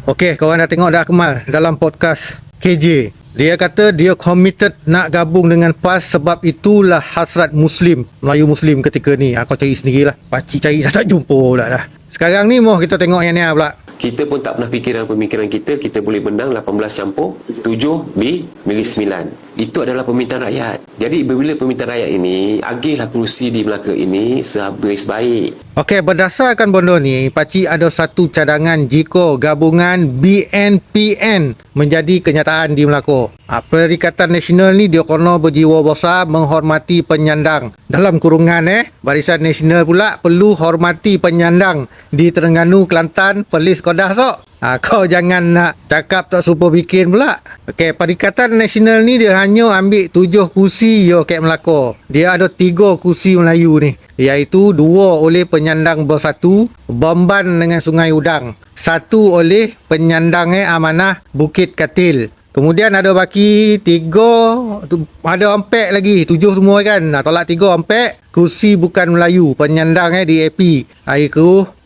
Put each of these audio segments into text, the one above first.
Okey, korang dah tengok dah Akmal dalam podcast KJ. Dia kata dia committed nak gabung dengan PAS sebab itulah hasrat Muslim, Melayu Muslim ketika ni. Kau cari sendirilah. Pakcik cari dah tak jumpa pula dah. Sekarang ni mau kita tengok yang ni pula. Kita pun tak pernah fikir dalam pemikiran kita boleh menang 18 campur 7 milih 9. Itu adalah permintaan rakyat. Jadi bila permintaan rakyat ini, agihlah kerusi di Melaka ini sehabis baik. Okey, berdasarkan bondo ni, pakcik ada satu cadangan jika gabungan BNPN menjadi kenyataan di Melaka. Perikatan Nasional ni dia kena berjiwa besar menghormati penyandang. Dalam kurungan Barisan Nasional pula perlu hormati penyandang di Terengganu, Kelantan, Perlis, Kedah sok. Kau jangan nak cakap tak serupa bikin pula. Okey, Perikatan Nasional ni dia hanya ambil 7 kursi yo kat Melaka. Dia ada 3 kursi Melayu ni, iaitu 2 oleh penyandang bersatu Bomban dengan Sungai Udang, 1 oleh penyandang amanah Bukit Katil. Kemudian ada baki 3, ada ompek lagi 7 semua kan. Tolak 3 ompek kursi bukan Melayu penyandang DAP, Air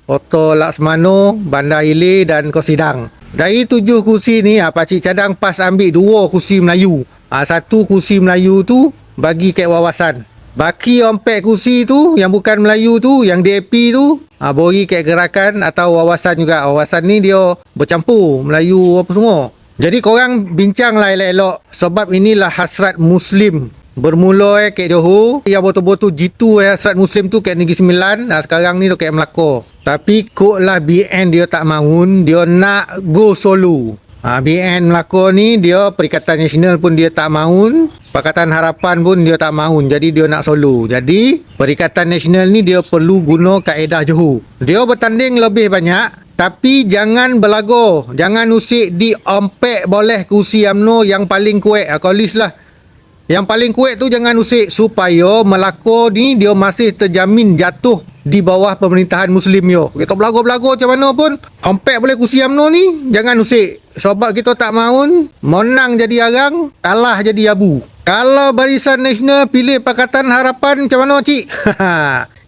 Oto Laksmano, Bandar Hilir dan Kosidang. Dari 7 kursi ni, pakcik cadang PAS ambil 2 kursi Melayu. 1 kursi Melayu tu bagi kat wawasan. Baki ompek kursi tu yang bukan Melayu tu, yang DAP tu, bagi kat gerakan atau wawasan juga. Wawasan ni dia bercampur Melayu apa semua. Jadi korang bincanglah elok-elok sebab inilah hasrat Muslim. Bermula kat Johor, yang betul-betul jitu hasrat Muslim tu kat Negeri Sembilan. Sekarang ni tu kat Melaka. Tapi koklah BN dia tak maun, dia nak go solo. BN Melaka ni dia Perikatan Nasional pun dia tak maun, Pakatan Harapan pun dia tak maun. Jadi dia nak solo. Jadi Perikatan Nasional ni dia perlu guna kaedah Johor. Dia bertanding lebih banyak, tapi jangan berlagu. Jangan usik di ompek boleh kursi UMNO yang paling kuat. Kau list lah. Yang paling kuat tu jangan usik, supaya Melaka ni dia masih terjamin jatuh di bawah pemerintahan Muslim yo. Kita belagu-belagu macam mana pun, ompek boleh kursi UMNO ni jangan usik. Sebab kita tak maun menang jadi arang, kalah jadi abu. Kalau Barisan Nasional pilih Pakatan Harapan macam mana cik?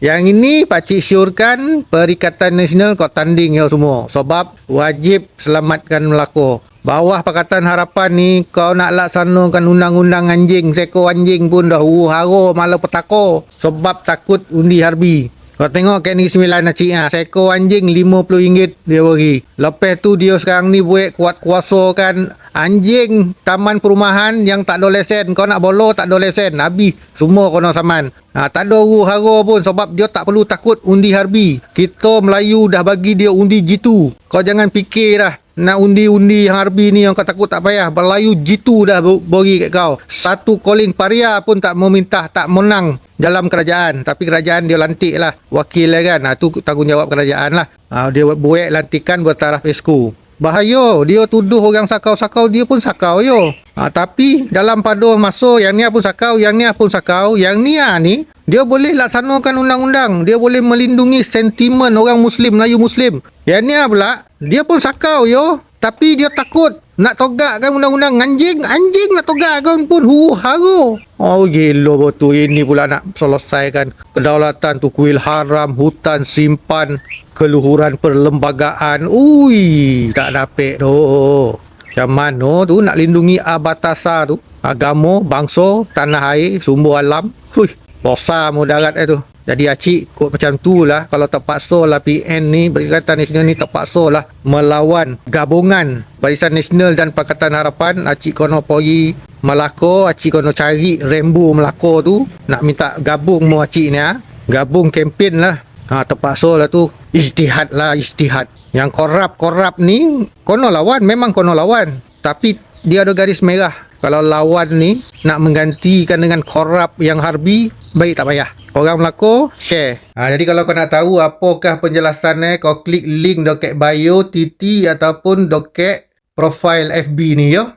Yang ini pakcik syorkan Perikatan Nasional kau tanding ya semua. Sebab wajib selamatkan Melaka. Bawah Pakatan Harapan ni kau nak laksanakan undang-undang anjing, seko anjing pun dah haro malah petaka sebab takut undi harbi. Kau tengok kat Negeri Sembilan cik seko anjing RM50 dia bagi. Lepas tu dia sekarang ni buat kuat kuasa kan anjing taman perumahan yang tak ada lesen. Kau nak bolo tak ada lesen, habis semua kena saman. Tak ada haro pun sebab dia tak perlu takut undi harbi. Kita Melayu dah bagi dia undi jitu. Kau jangan fikir dah nak undi-undi harbi ni yang kau takut tak payah. Melayu jitu dah bagi kat kau. Satu calling paria pun tak mau minta, tak menang dalam kerajaan. Tapi kerajaan dia lantik lah wakil kan. Tu tanggungjawab kerajaan lah. Dia buat lantikan bertaraf esko. Bahaya, dia tuduh orang sakau-sakau, dia pun sakau yo. Tapi dalam paduh masa yang ni pun sakau, yang ni pun sakau, yang ni dia boleh laksanakan undang-undang, dia boleh melindungi sentimen orang Muslim, Melayu Muslim. Yang ni pula dia pun sakau yo, tapi dia takut nak togakkan undang-undang anjing nak togakkan pun haru. Gila betul, ini pula nak selesaikan kedaulatan tu kuil haram, hutan simpan, keluhuran perlembagaan. Tak dapat tu. Macam mana tu nak lindungi abatasa tu, agama, bangsa, tanah air, sumber alam. Besar mudarat tu. Jadi acik kot macam tu lah. Kalau terpaksa lah PN ni, Perikatan Nasional ni terpaksa lah melawan gabungan Barisan Nasional dan Pakatan Harapan, acik kena pergi Melaka, acik kena cari Rainbow Melaka tu, nak minta gabung mu acik ni gabung kempen lah. Terpaksa lah tu. Ijtihad lah, ijtihad. Yang korap ni kena lawan, memang kena lawan, tapi dia ada garis merah. Kalau lawan ni nak menggantikan dengan korap yang harbi, baik tak payah. Orang Melaka share. Jadi kalau kau nak tahu apakah penjelasannya, kau klik link dekat bio TT ataupun dekat profile FB ni ya.